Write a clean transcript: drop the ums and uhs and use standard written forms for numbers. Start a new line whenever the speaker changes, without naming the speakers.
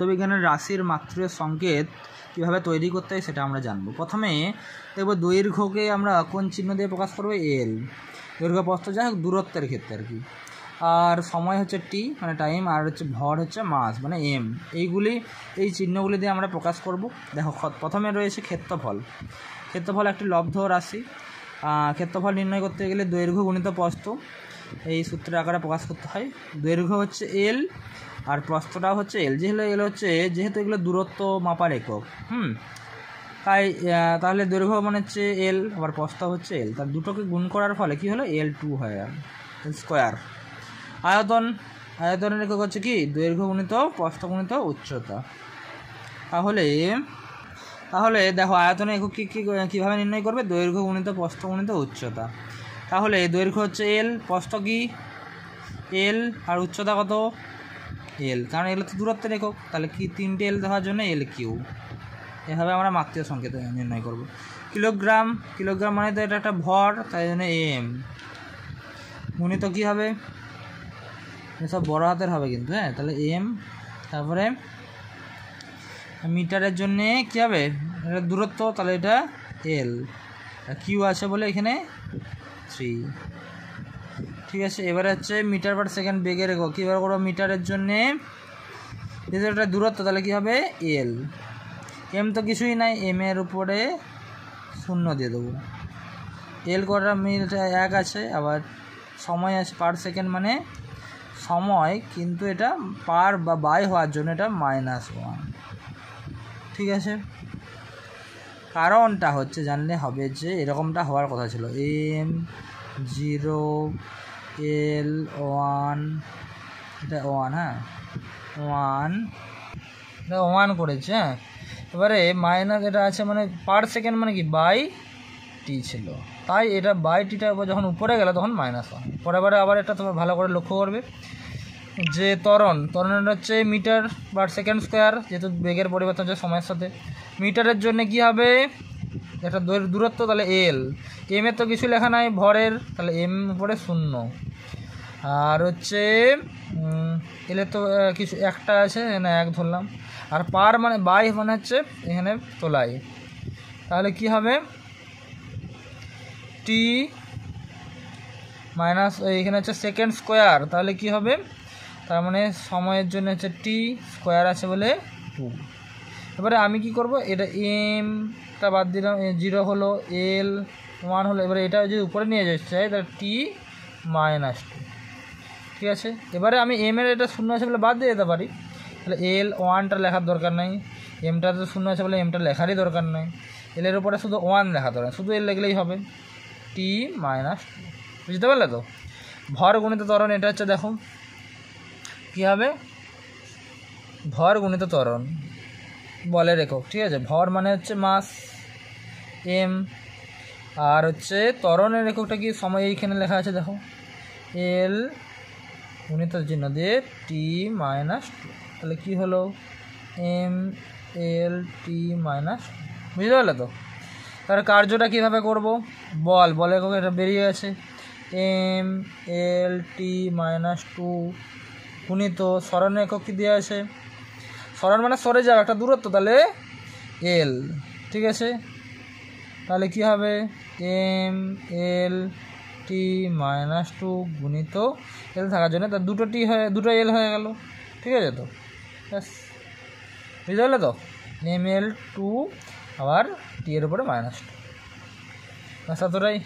পদার্থবিজ্ঞানের রাশির মাত্রা সংকেত কীভাবে তৈরি করতে হয় সেটা আমরা জানবো। প্রথমে দেখব দৈর্ঘ্যকে আমরা কোন চিহ্ন দিয়ে প্রকাশ করবো, এল। দৈর্ঘ্য প্রস্থ যা হোক দূরত্বের ক্ষেত্রে আর কি। আর সময় হচ্ছে টি মানে টাইম, আর হচ্ছে ভর হচ্ছে মাস মানে এম। এই চিহ্নগুলি দিয়ে আমরা প্রকাশ করব। দেখো প্রথমে রয়েছে ক্ষেত্রফল। ক্ষেত্রফল একটি লব্ধ রাশি। ক্ষেত্রফল নির্ণয় করতে গেলে দৈর্ঘ্য গুণিত প্রস্থ এই সূত্রের আকারে প্রকাশ করতে হয়। দৈর্ঘ্য হচ্ছে এল আর প্রস্থটাও হচ্ছে এল। যেহেতু এগুলো দূরত্ব মাপার একক, তাহলে দৈর্ঘ্য মানে হচ্ছে এল, আবার প্রস্থ হচ্ছে এল। তার দুটোকে গুণ করার ফলে কি হলো, L2 হয়ে গেল, এল স্কোয়ার। আয়তনের একক হচ্ছে কি, দৈর্ঘ্য গুণিত প্রস্থ গুণিত উচ্চতা। তাহলে দেখো আয়তনের একক কীভাবে নির্ণয় করবে, দৈর্ঘ্য গুণিত প্রস্থ গুণিত উচ্চতা। তাহলে দৈর্ঘ্য হচ্ছে এল, প্রস্থ কি এল, আর উচ্চতা কত এল, কারণ এল তো দূরত্বের একক। তাহলে কি 3টে এল দেওয়ার জন্য L3। এভাবে আমরা মাত্রা সংকেত নির্ণয় করব। কিলোগ্রাম মানে তো এটা একটা ভর, তাই জন্য এম গুণিত কী হবে, এসব বড় হাতের হবে কিন্তু, তাহলে এম। তারপরে মিটারের জন্যে কী হবে, এটা দূরত্ব, তাহলে এটা এল। কিউ আছে বলে এখানে 3। ঠিক আছে, এবারে হচ্ছে মিটার পার সেকেন্ড বেগের একক। কীভাবে করবো, মিটারের জন্যে যেহেতু এটা দূরত্ব তাহলে কী হবে এল। এম তো কিছুই নাই, এম এর উপরে 0 দিয়ে দেবো। এল কটা মিনিট 1 আছে, আবার সময় আছে পার সেকেন্ড মানে সময়, কিন্তু এটা পার বা বাই হওয়ার জন্য এটা -1। ঠিক আছে, কারণটা হচ্ছে জানলে হবে যে এরকমটা হওয়ার কথা ছিল, M 0 L 1, এটা 1, 1, এটা 1 করেছে। এবারে মাইনাস এটা আছে মানে পার সেকেন্ড মানে কি বাই টি ছিল, তাই এটা বাই টিটা যখন উপরে গেল তখন -1। পরেবারে আবার এটা তোমরা ভালো করে লক্ষ্য করবে যে ত্বরণের হচ্ছে মিটার পার সেকেন্ড স্কোয়ার, যেহেতু বেগের পরিবর্তন হচ্ছে সময়ের সাথে। মিটারের জন্য কি হবে, একটা দূরত্ব, তাহলে এল। এম এর তো কিছু লেখা নাই ভরের, তাহলে এম উপরে 0। আর হচ্ছে এলের তো কিছু একটা আছে না, 1 ধরলাম। আর পার মানে বাই মানে হচ্ছে এখানে তোলাই, তাহলে কি হবে টি মাইনাস এখানে হচ্ছে সেকেন্ড স্কোয়ার, তাহলে কি হবে, তার মানে সময়ের জন্য হচ্ছে টি স্কোয়ার আছে বলে 2। এবারে আমি কি করব, এটা এমটা বাদ দিলাম, 0 হলো, এল 1 হলো। এবারে এটা যদি উপরে নিয়ে যেতে চাই তাহলে টি -2। ঠিক আছে, এবারে আমি এম এর এটা 0 আছে বলে বাদ দিয়ে যেতে পারি, তাহলে এল 1টা লেখার দরকার নাই, এমটা তো 0 আছে বলে এমটা লেখারই দরকার নাই। এলের উপরে শুধু 1 লেখা দরকার, শুধু এল লিখলেই হবে, টি -2। বুঝতে পারলে তো। ভর গুণিত ত্বরণ, এটা হচ্ছে দেখো কী হবে, ভর গুণিত ত্বরণ বলের একক। ঠিক আছে, ভর মানে হচ্ছে মাস এম, আর হচ্ছে ত্বরণের এককটা কি, সময় এইখানে লেখা আছে দেখো, এল গুণিত চিহ্ন দিয়ে টি -2। তাহলে কি হলো এম এল টি -2। বুঝতে পারলে তো। তার কার্যটা কীভাবে করব, বলের একক এটা বেরিয়ে গেছে, এম এল টি -2 গুণিত সরণের একক কি দেওয়া আছে, সরণ মানে সরে যাওয়া একটা দূরত্ব, তাহলে এল। ঠিক আছে, তাহলে কি হবে এম এল টি -2 গুণিত এল থাকার জন্য তার দুটো এল হয়ে গেল। ঠিক আছে তো, ব্যাস বুঝতে পারলে তো। এম এল 2 আবার টি এর উপরে -2, ব্যাস এতটাই।